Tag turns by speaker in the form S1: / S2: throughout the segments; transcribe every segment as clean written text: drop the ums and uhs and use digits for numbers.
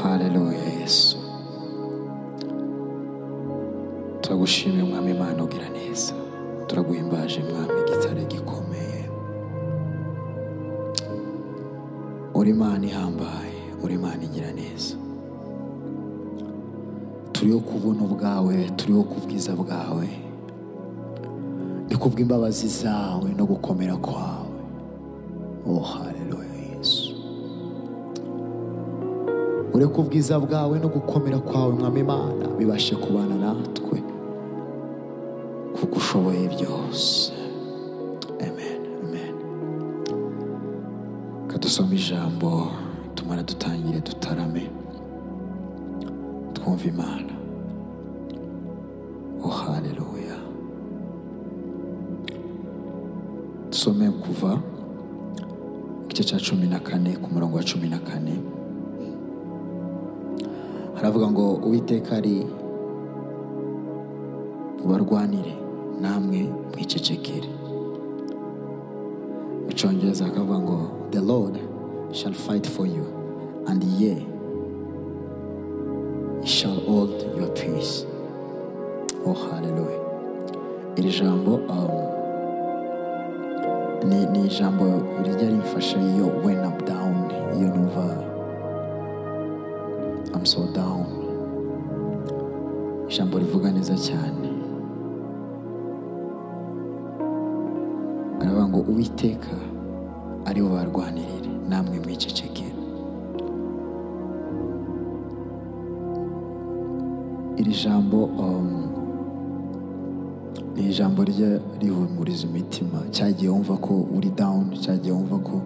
S1: Haleluya Yesu. Turagushimye mwami Imana ugira neza. Turaguhimbaje mwami gitare gikomeye. Uri Imana ihambaye, uri Imana igira neza. Turiho kubona ubwawe, turiho kubwiza bwawe. Ni kubw'imbabazi zawe no gukomera kwawe. Oh haleluya Yesu. Uri kubwiza bwawe no gukomera kwawe mwami Imana bibashe kubana natwe kuko ushoboye byose. Amen, amen. Kadusome ijambo tumara dutangire dutarame twumva Imana. Oh haleluya. Dusome kuva igice cya 14 ku murongo wa 14. Haravuga ngo Uwiteka ari ubarwanire namwe mwicecekere. Mu Cyongereza hakavuga ngo the Lord shall fight for you and ye shall hold your peace. Oh hallelujah. Iri jambo ni jambo rijya rimfasha iyo when I'm down, iyo numva I'm so down. Ijambo rivuga neza cyane. Aravuga ngo Uwiteka ari we barwanirire namwe mwicecekere. Iri jambo ni ijambo rya rihumuriza imitima. Cyagiye wumva ko uri down, cyagiye wumva ko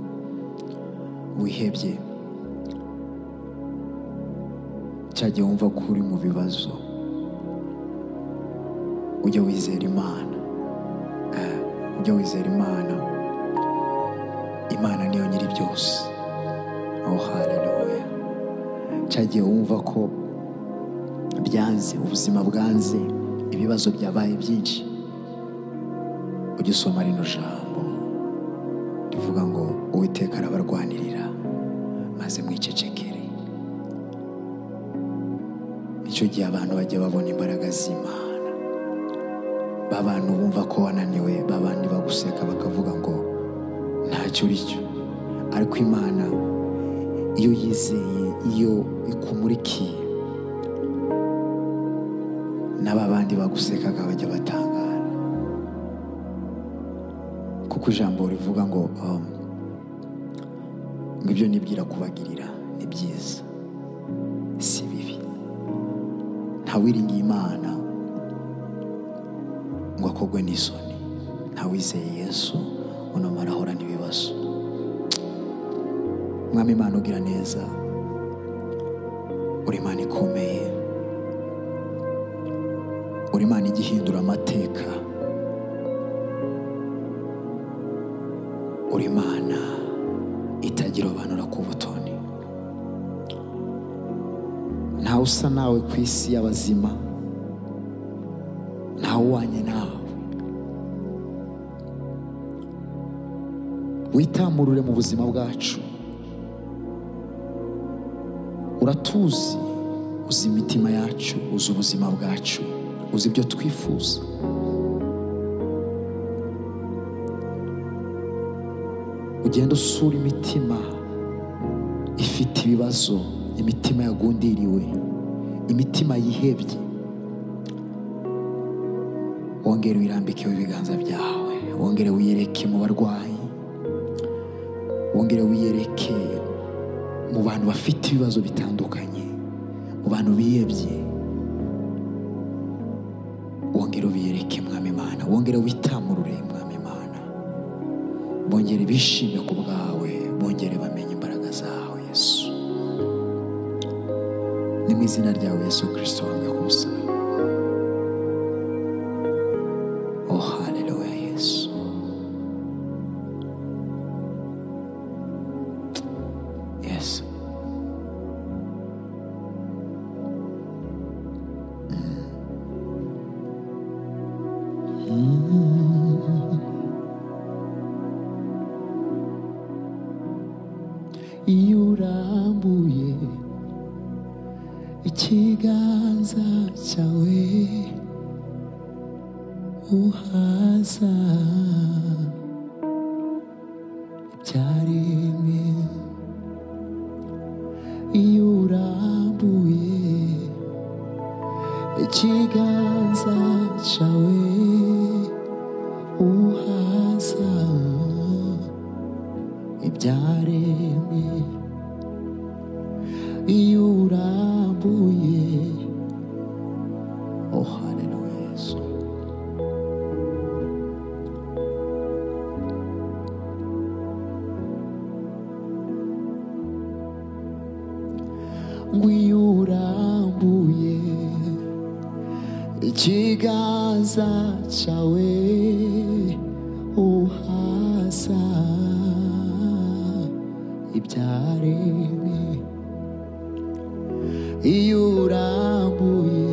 S1: wihebye, cyagiye wumva ko uri mu bibazo, ujya wizera Imana. Ujya wizera Imana. Imana niyo nyiri byose. Oh haleluya. Cyagiye wumva ko byanze, ubuzima bwanze, ibibazo byabaye byinshi, ujya usoma rino jambo rivuga ngo Uwiteka arabarwanirira maze mwicecekere. Icyo gihe abantu bajya babona imbaraga z'Imana. Babantu bumva ko wananiwe, babandi baguseka bakavuga ngo ntacyo uri cyo, ariko Imana iyo yizeye, iyo ikumurikiye, n'abandi bagusekaga bajya batangara. Kuko ijambo rivuga ngo ibyo nibwira kubagirira ni byiza, si bibi. Ntawiringiye Imana ngo akogwe n'isoni. Ntawizeye Yesu unamara ahora n'ibibazo. Mwami Imana ugira neza, uri Imana ikomeye, uri Imana igihindura amateka, uri Imana itagira abanura ku butoni. Ntawe usa nawe ku isi y'abazima, ntawe uhwanye nawe. Witamurure mu buzima bwacu. Uratuzi, uzi imitima yacu, uzi ubuzima bwacu, uzi ibyo twifuza. Ugenda usura imitima ifite ibibazo, imitima yagundiriwe, imitima yihebye. Wongere wirambikeho ibiganza byawe, wongere wiyereke mu barwayi, wongere wiyereke mu bantu bafite ibibazo bitandukanye, mu bantu bihebye. Wongere ubiyereke mwami Imana, wongere witamurure mwami Imana. Bongere bishime ku bwawe, bongere bamenye imbaraga zawe Yesu. Ni mu izina ryawe Yesu Kristo wambwe ku musaraba. Oh haleluya Yesu. Yes. Iyo urambuye ikiganza cyawe uhaza ibyaremwe iyo urambuye ikiganza cyawe uhaza ibyaremwe iyo urambuye oh haleluya Yesu ngwiyo urambuye ikiganza cyawe uhaza ibyaremwe iyo urambuye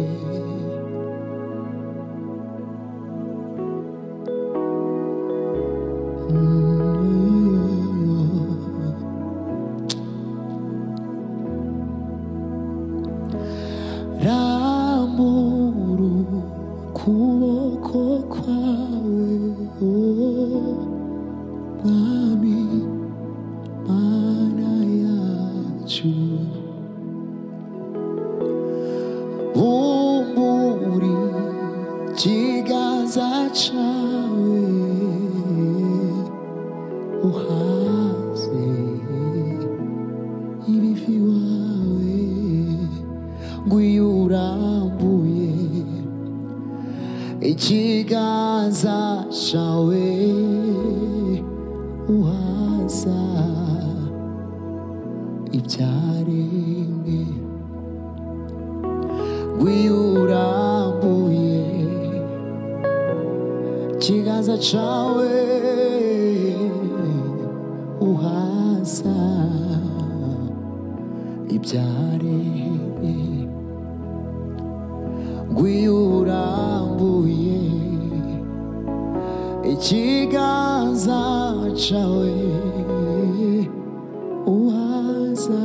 S1: rambura ukuboko kwawe mwami mana yacu bumburi ikiganza cyawe uhaze ibivi wawe ngwiyo urambuye ikiganza cyawe uhaza ibyaremwe ngwiyo urambuye ikiganza cyawe uhaza ibyaremwe ngwiyo urambuye ikiganza cyawe uhaza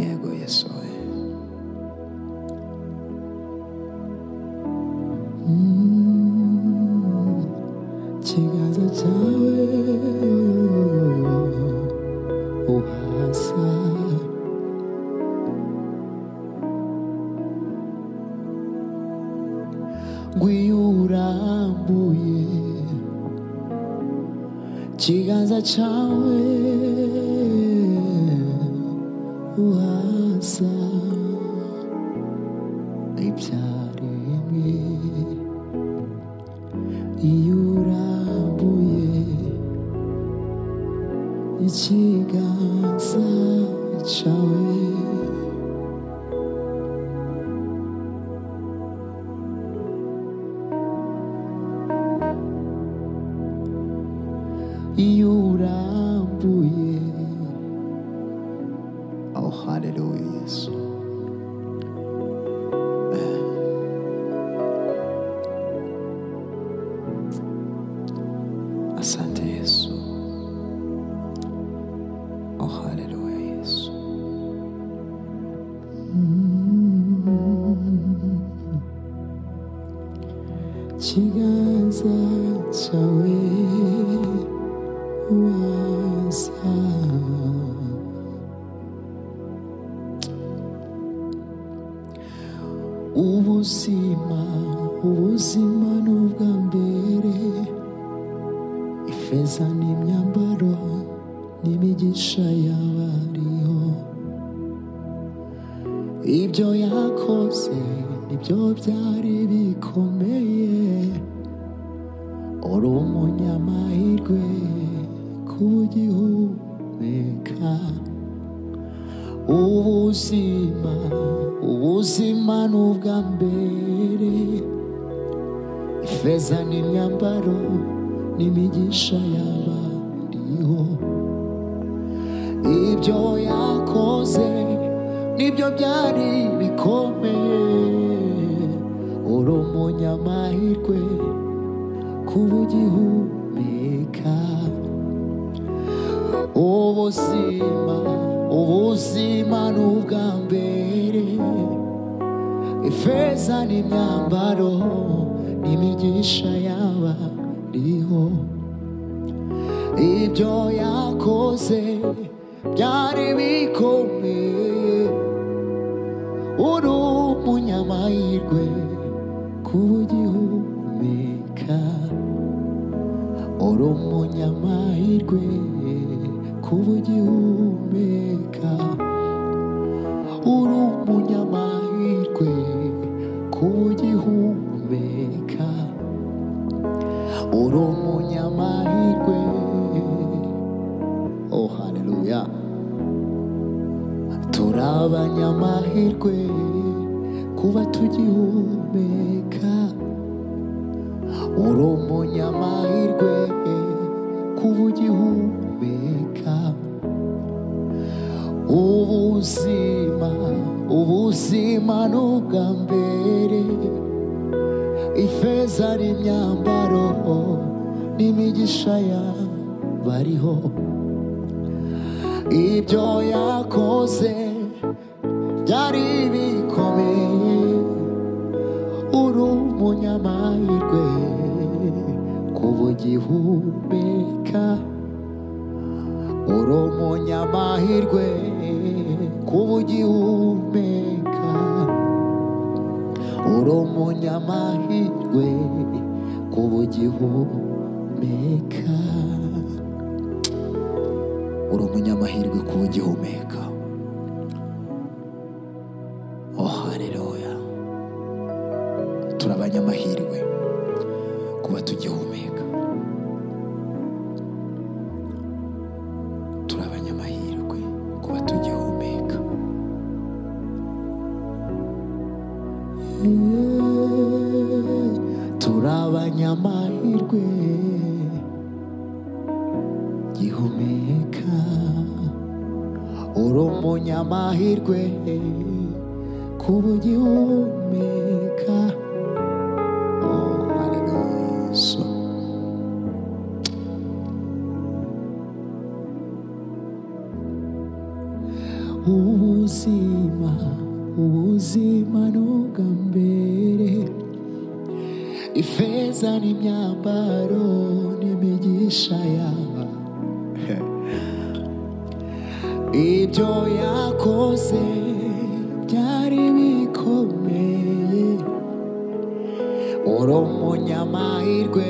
S1: yego Yesu ikiganza cyawe uhaza ngwiyo urambuye ikiganza cyawe uhaza ibyaremwe iyo urambuye ikiganza cyawe iyo urambuye oh haleluya Yesu asante Yesu oh haleluya Yesu ikiganza cyawe uhaza ubuzima n'ubwa mbere ifeza n'imyambaro n'imigisha y'abariho ibyo yakoze nibyo byari bikomeye uri umunyamahirwe kugihumeka ubuzima n'ubwa mbere ifeza n'imyambaro n'imigisha y'abariho ibyo yakoze nibyo byari bikomeye uri umunyamahirwe kuba ugihumeka ubuzima ubuzima n'ubwa mbere, ifeza n'imyambaro n'imigisha y'abariho. Ibyo yakoze byari bikomeye, uri umunyamahirwe kuba ugihumeka, uri umunyamahirwe kuba ugihumeka, uri umunyamahirwe kuba ugihumeka, uri umunyamahirwe. Oh haleluya, turi abanyamahirwe kuba tugihumeka, uri umunyamahirwe kuba ugihumeka. Ubuzima n'ubwa mbere, ifeza n'imyambaro n'imigisha y'abariho. Ibyo yakoze byari bikomeye, uri umunyamahirwe kuba ugihumeka, uri umunyamahirwe kuba ugihumeka, uri umunyamahirwe kuba ugihumeka, uri umunyamahirwe kuba ugihumeka. Oh haleluya, turi abanyamahirwe kuba tugihumeka, turi abanyamahirwe kuba tugihumeka. Turi abanyamahirwe gihumeka, uri umunyamahirwe kuba ugihumeka. Oh haleluya Yesu. Ubuzima n'ubwa mbere, ifeza n'imyambaro n'imigisha yawe. Ibyo yakoze byari bikomeye, uri umunyamahirwe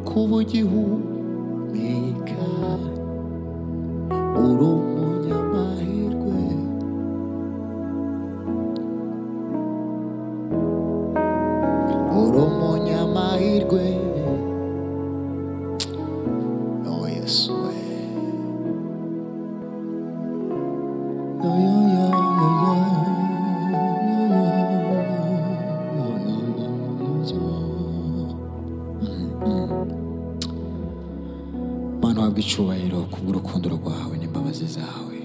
S1: kuba ugihumeka, uri umunyamahirwe, uri umunyamahirwe. Oh Yesu we. Mana wabwa icyubahiro kubw'urukundo rwawe n'imbabazi zawe,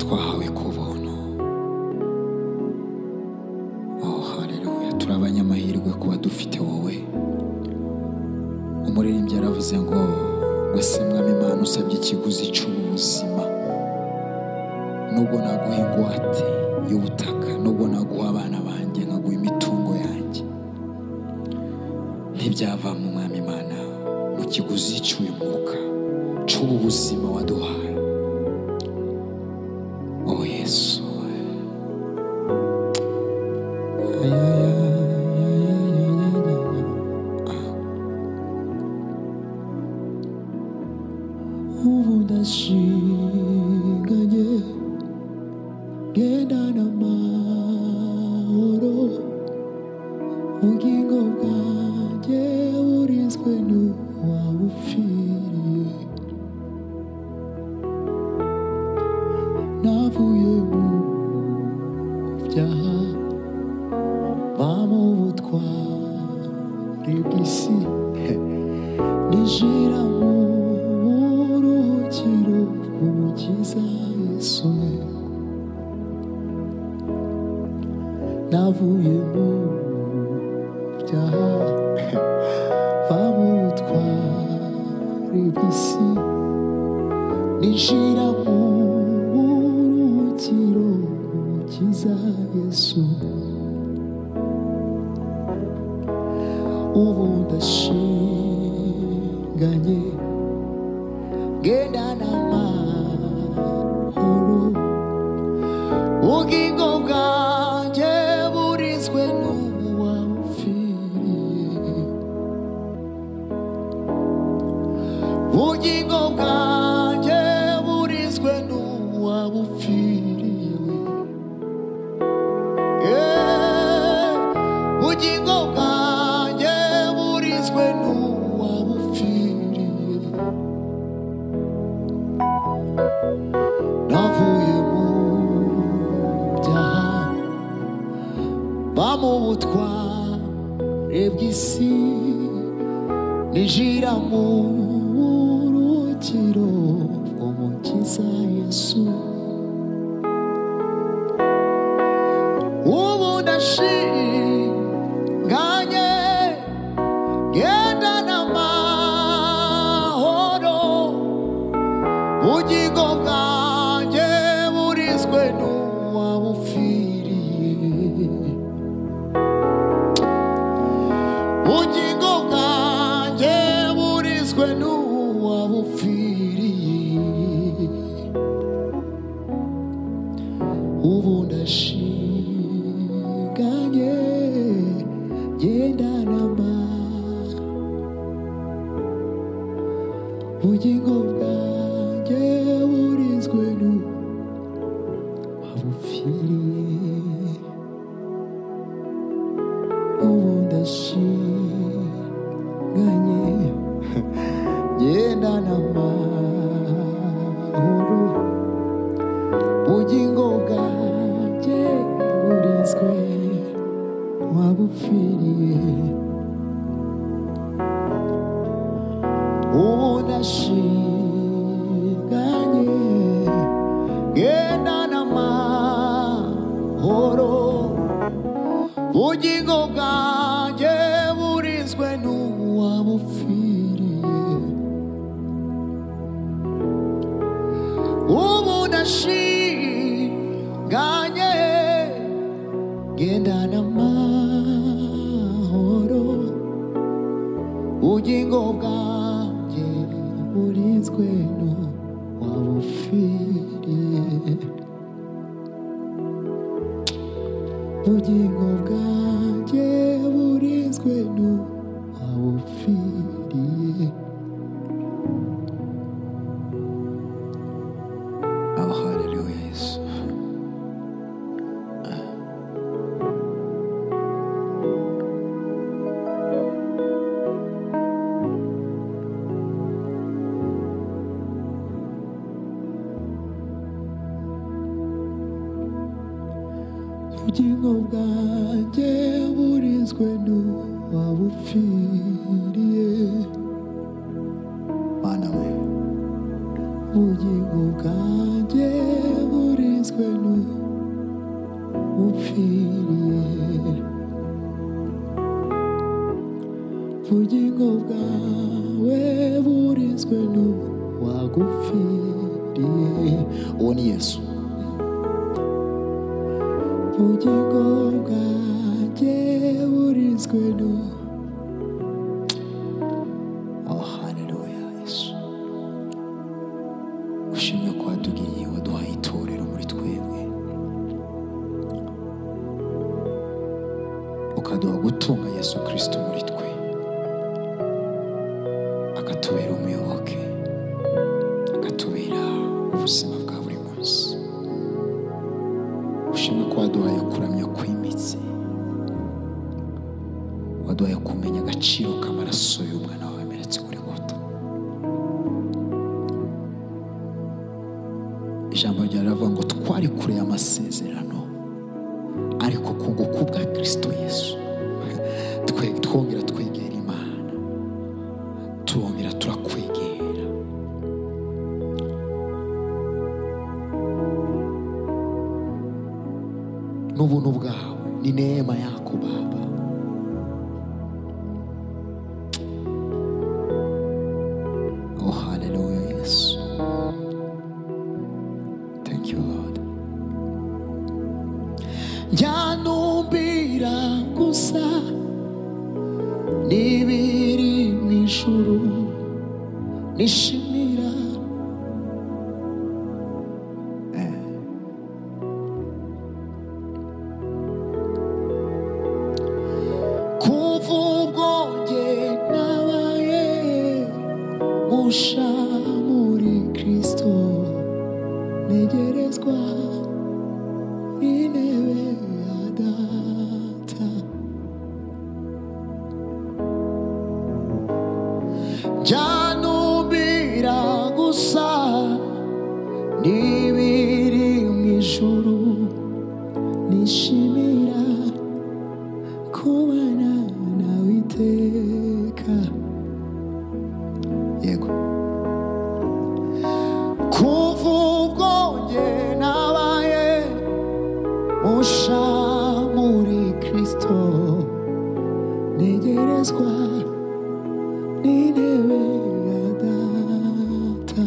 S1: twahawe ku buntu. Oh haleluya, turi abanyamahirwe kuba dufite wowe. Umuririmbyi yaravuze ngo wese mwami Imana usabye ikiguzi cy'ubuzima, nubwo naguha ingwate y'ubutaka, nubwo naguha abana banjye, nkaguha imitungo yanjye, ntibyava mu mwami Imana mu kiguzi cy'uyu mwuka cy'ubu buzima waduhaye. Oh Yesu. Ubu ndashinganye gendana amahoro, ubugingo bwanjye burinzwe n'uwabupfiriye. Navuye mu byaha, mva mu butwari bw'isi, ninjira mu buruhukiro bw'Umukiza Yesu. Navuye mu byaha, mva mu butwari bw'isi, ninjira mu buruhukiro Mukiza Yesu. Ubu ndashinganye ngendana amahoro, ubugingo bwanjye burinzwe n'uwamfiriye. Ubugingo bwanjye burinzwe n'uwamfiriye. Ubugingo bwanjye burinzwe n'uwamfiriye. Navuye mu byaha ba mu butware bw'isi, ninjira mu buruhukiro bw'Umukiza Yesu. Ubu ndashinganye ngendana amahoro, ubugingo bwanjye burinzwe n'uwamfiriye. Ubugingo bwanjye burinzwe n'uwamfiriye. Ubu ndashinganye ngendana amahoro, ubugingo bwanjye burinzwe n'uwamfiriye. Ubu ndashinganye ngendana amahoro, ubugingo bwanjye burinzwe n'uwamfiriye. Ubu ndashinganye ngendana amahoro, ubugingo bwanjye burinzwe n'uwamfiriye. Ubu ndashinganye ngendana amahoro, ubugingo bwanjye burinzwe n'uwamfiriye. Ubugingo bwanjye burinzwe n'uwamfiriye. Oh, hallelujah, Yesu. Ubugingo bwanjye burinzwe n'uwamfiriye. Mana we, ubugingo bwanjye burinzwe n'uwamfiriye. Ubugingo bwawe burinzwe n'uwagupfiriye. Uwo ni Yesu. Ubugingo bwanjye burinzwe Oh, hallelujah, Yesu. Ushimye ko watugiriye, waduhaye itorero muri twebwe, ukaduha gutunga Yesu Kristo muri twe, akatubera umuyoboke, akatubera ubuzima bwa buri munsi. Ushimye ko waduhaye kuramya kwimitse, waduhaye kumenya agaciro k'amaraso y'umwana wawe yamenetse kuri Golgotha. Ijambo ryawe riravuga ngo twari kure y'amasezerano, ariko kubwo bwa Kristo Yesu twongera twegera Imana, turongera turakwegera. N'ubuntu bwawe ni neema yako Baba. Oh, hallelujah, Yesu. nishimira kuva ubwo njye nabaye musha muri Kristo negerezwa intebe ya data byanubira gusa n'ibiri mu ijuru nishimira kubana nawe iteka yego kuva ubwo njye nabaye musha muri Kristo negerezwa n'intebe ya data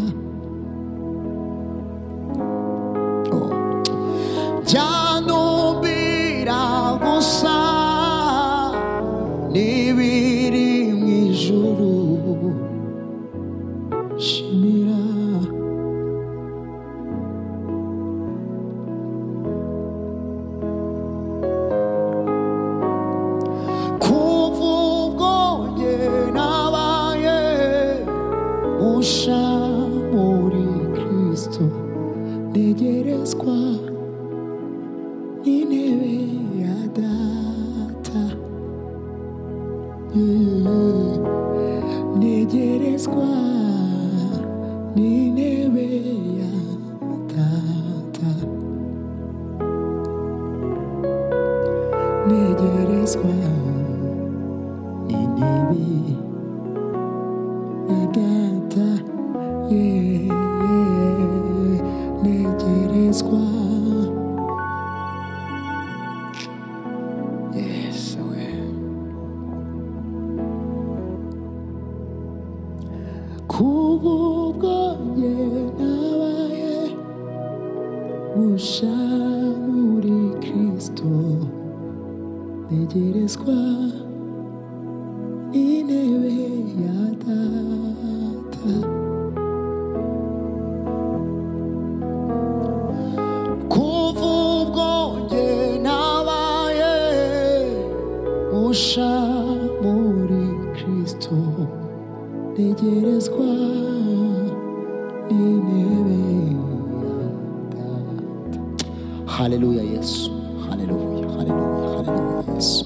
S1: byanubira gusa n'ibiri mu ijuru shimira kuva ubwo njye nabaye musha muri Kristo negerezwa intebe ya data negerezwa n'intebe ya data negerezwa n'intebe ya data negerezwa kuva ubwo njye nabaye musha muri Kristo negerezwa intebe ya data kuva ubwo njye nabaye musha muri Kristo negerezwa intebe ya data. Haleluya Yesu, haleluya, haleluya, haleluya Yesu.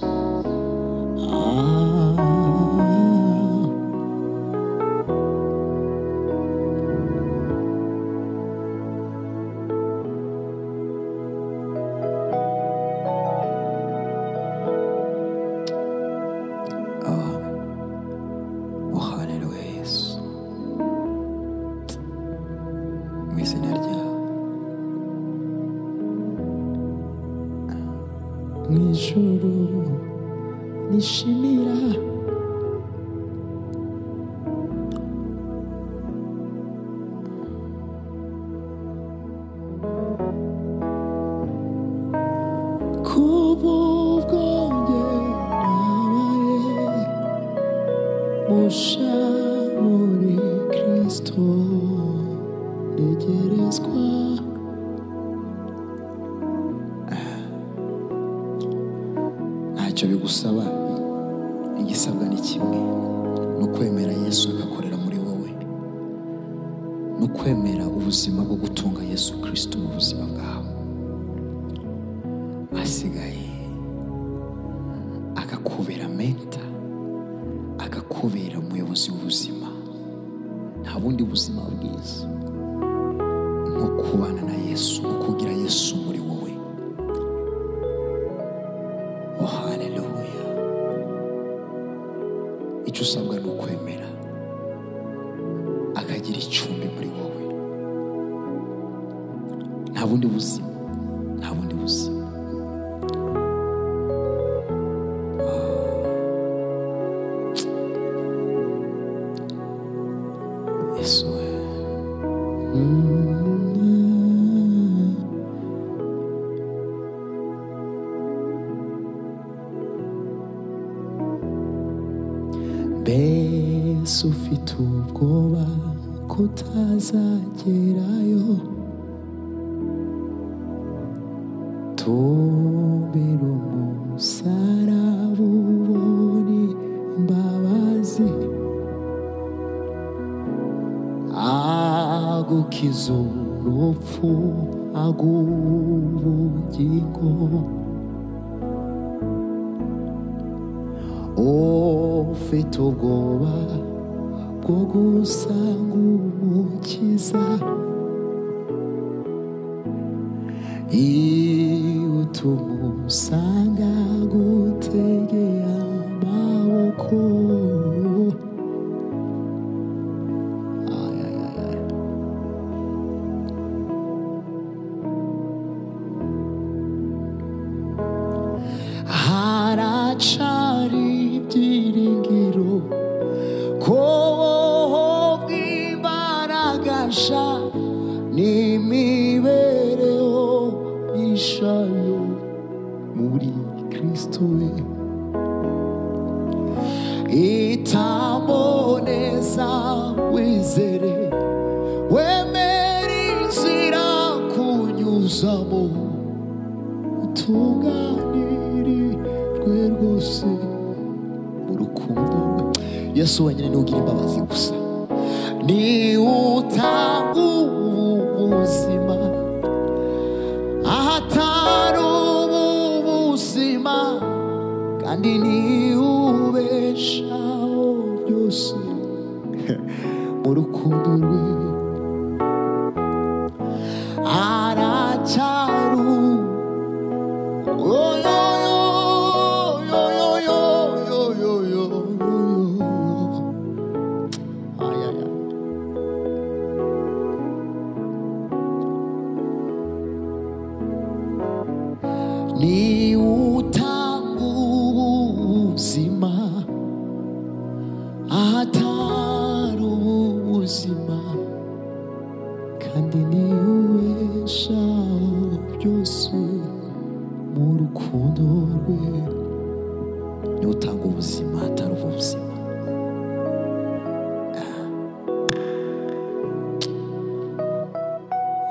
S1: Mw'ijuru nishimira kuva ubwo njye nabaye musha muri Kristo negerezwa icyo bigusaba igisabwa ni kimwe no kwemera Yesu agakorera muri wowe no kwemera ubuzima bwo gutunga Yesu Kristo mu buzima bwawe asigaye agakubera menta agakubera umuyobozi w'ubuzima nta bundi buzima bwiza nko kubana na Yesu no kugira Yesu muri wowe. Oh haleluya icyo usabwa ni ukwemera akagira icumbi muri wowe nta bundi buzima nta bundi buzima Yesu ese ufite ubwoba kutazagerayo tumbira umusaraba ubone imbabazi agukiza urupfu agubugingo ufite ubwoba bwo gusanga umukiza iyo tumusanga gutegeye amaboko haracari ibyiringiro ko bw'imbaragasha n'imibereho ishayo muri Kristo we itaboneza wizere wemera inzira kunyuzamo utunganirirwe rwose mu rukundo rwe Yesu wenyine niwe ugira imbabazi gusa ni utanga ubuzima ahatari ubuzima kandi ni ubeshaho byose mu rukundo rwe aracyaru ni utanga ubuzima ahatari ubuzima kandi ni ubeshaho byose mu rukundo rwe ni utanga ubuzima ahatari ubuzima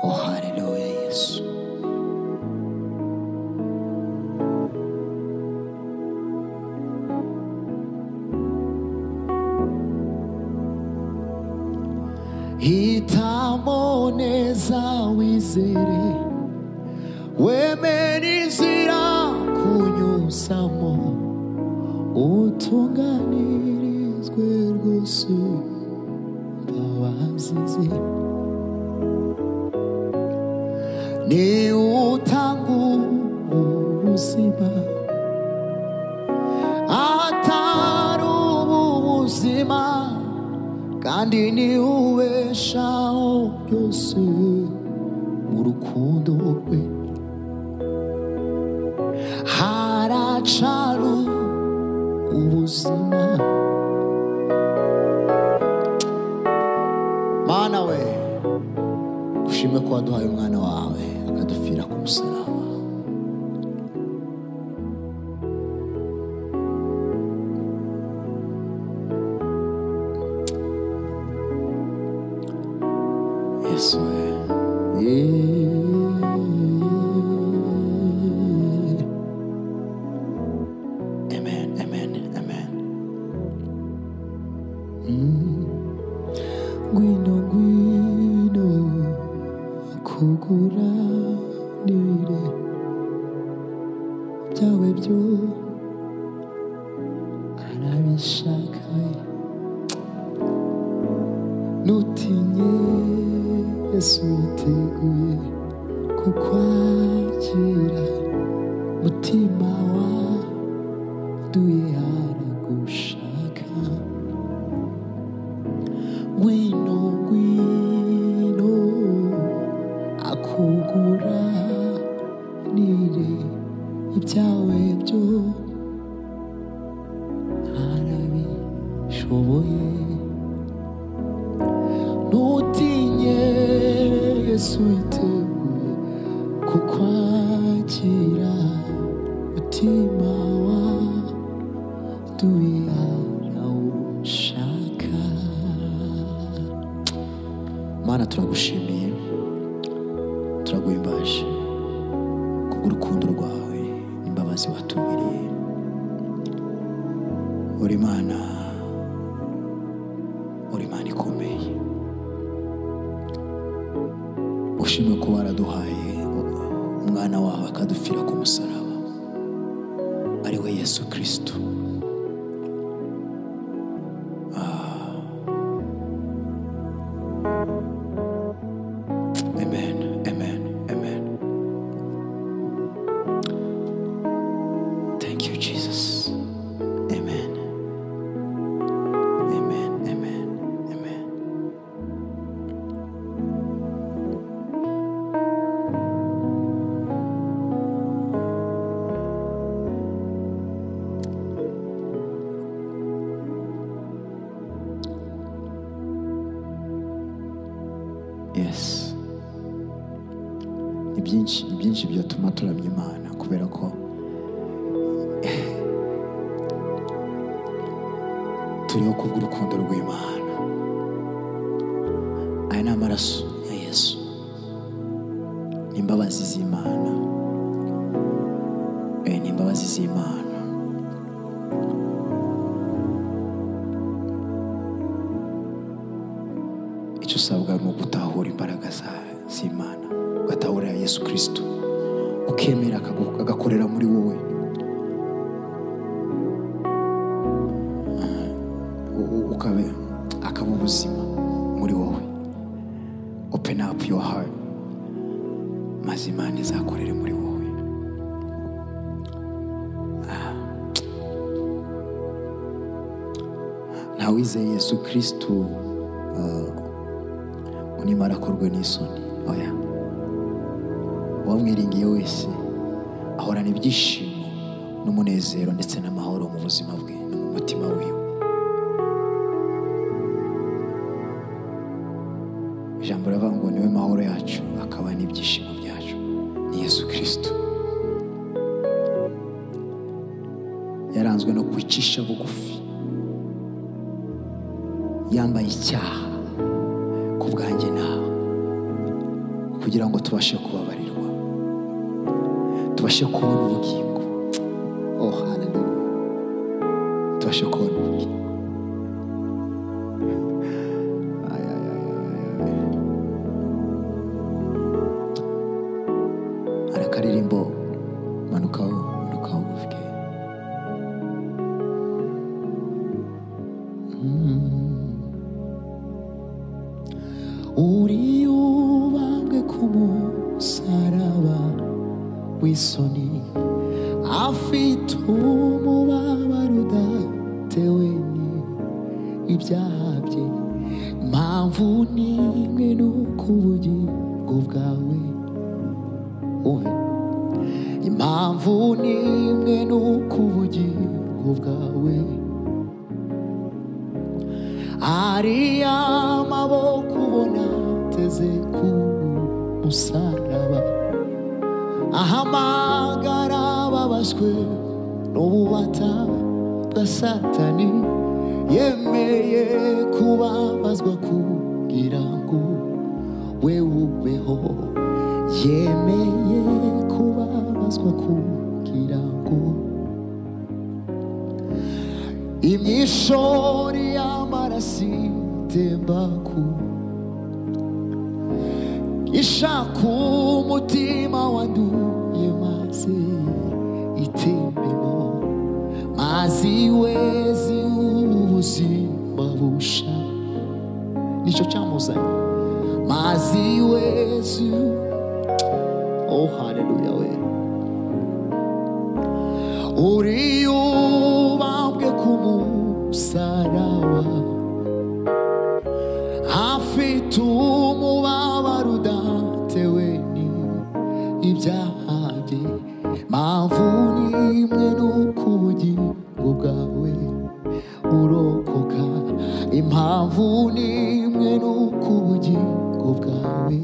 S1: oh haleluya Yesu hitamo neza wizere wemera inzira kunyuzamo utunganirizwe rwose imbabazi ze ni utanga ubuzima ahatari ubuzima kandi ni ubeshaho byose mu rukundo rwe haracari ubuzima Mana we ushime ko waduhaye umwana wawe akadupfira ku musaraba Yesu amen amen amen ngwino ngwino akuguranire byawe byo arabishaka nutinye Yesu yiteguye kukwakira mutima waduye aragushaka ngwino ngwino akuguranire ibyawe byo arabishoboye nutinye Yesu yiteguye kukwakira mutima waduye arawushaka Mana turagushimiye, turaguhimbaje kubw'urukundo rwawe n'imbabazi watugiriye. Uri Imana ikomeye. Ushimwe ko waraduhaye umwana wawe akadupfira ku musaraba, ari we Yesu Kristo. Amen, amen, amen. Thank you, Jesus. Amen. Amen, amen, amen. Yes. Ni byinshi byatuma turamya Imana, kubera ko turiho kubw'urukundo rw'Imana. Aya ni amaraso ya Yesu, ni imbabazi z'Imana, ni imbabazi z'Imana. Icyo usabwa ni ugutahura imbaraga z'Imana, ugatahura Yesu Kristo, ukemera agakorera muri wowe, akaba ubuzima muri wowe. Open up your heart, maze Imana izakorere muri wowe. Ntawizeye Yesu Kristo unimara akorwe n'isoni. Oya, uwamwiringiye wese ahorana ibyishimo n'umunezero ndetse n'amahoro mu buzima bwe no mu mutima wiwe. Ijambo riravuga ngo niwe mahoro yacu akaba n'ibyishimo byacu, ni Yesu Kristo. Yaranzwe no kwicisha bugufi, yambaye icyaha ku bwanjye nawe, kugira ngo tubashe kubabarirwa, tubashe kubona ubugingo. Oh hallelujah, tubashe kubona ubugingo. Arakaririmbo manukaho ufike. Uri ubambwe ku musaraba w'isoni, afite umubabaro udatewe n'ibyaha bye. Impamvu n'imwe ni uko ubugingo bwawe, impamvu n'imwe ni uko ubugingo bwawe ari amaboko ubona ateze ku musaraba, ahamagara ababaswe n'ububata bwa Satani. Yemeye kubabazwa kugira ngo we ubeho, yemeye kubabazwa kugira ngo imyishori y'amaraso itemba ku ishaka umutima wanduye maze itembemo, maze iwezi ubuzima busha. Nicyo cyamuzanye, maze iwezi. Oh hallelujah we. Uri ubambwe ku musaraba, afite umubabaro udatewe n'ibyaha bye. Impamvu n'imwe ni uko ubugingo bwawe urokoka, impamvu n'imwe ni uko ubugingo bwawe,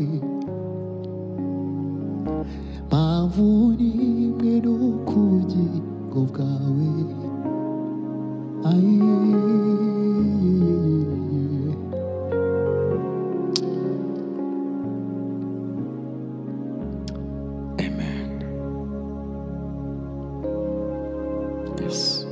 S1: impamvu n'imwe ni uko ubugingo bwawe Yes.